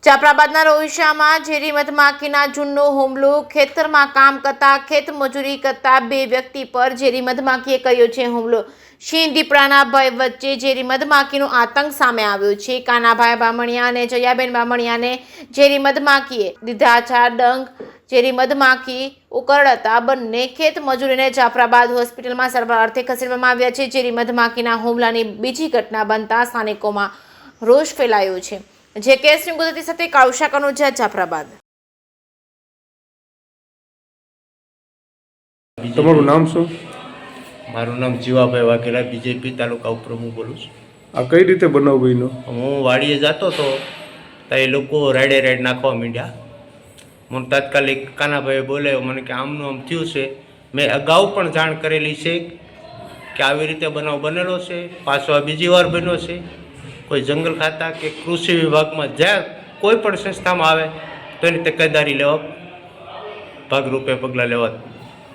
જાફરાબાદના રોહિશામાં ઝેરી મધમાખીના ઝુંડનો હુમલો। ખેતરમાં કામ કરતા ખેતમજૂરી કરતા બે વ્યક્તિ પર ઝેરી મધમાખીએ કર્યો છે હુમલો। સિંહ દીપડાના ભય વચ્ચે ઝેરી મધમાખીનો આતંક સામે આવ્યો છે। કાનાભાઈ બામણિયા અને જયાબેન બામણિયાને ઝેરી મધમાખીએ દીધા 4 ડંખ। ઝેરી મધમાખી ઉકરડતા બંને ખેતમજૂરીને જાફરાબાદ હોસ્પિટલમાં સારવાર અર્થે ખસેડવામાં આવ્યા છે। ઝેરી મધમાખીના હુમલાની બીજી ઘટના બનતા સ્થાનિકોમાં રોષ ફેલાયો છે। જે કેસની ગુજરાતી સાથે કાળુશા કનોજા જાફરાબાદ। તમારું નામ શું? મારું નામ જીવાભાઈ વાઘેલા, બીજેપી તાલુકા ઉપપ્રમુખ બોલું છું। આ કઈ રીતે બનાવ બન્યો? હું વાડીએ જતો હતો તો એ લોકો રાઈડ નાખવા માંડ્યા। મને તાત્કાલિક કાનાભાઈએ બોલાવ્યો, મને કે આમનું આમ થયું છે। મેં અગાઉ પણ જાણ કરેલી છે કે આવી રીતે બનાવ બનેલો છે, પાછો આ બીજી વાર બન્યો છે। કોઈ જંગલ ખાતા કે કૃષિ વિભાગમાં જ્યાં કોઈ પણ સંસ્થામાં આવે તો એની તકેદારી લેવા ભાગરૂપે પગલાં લેવા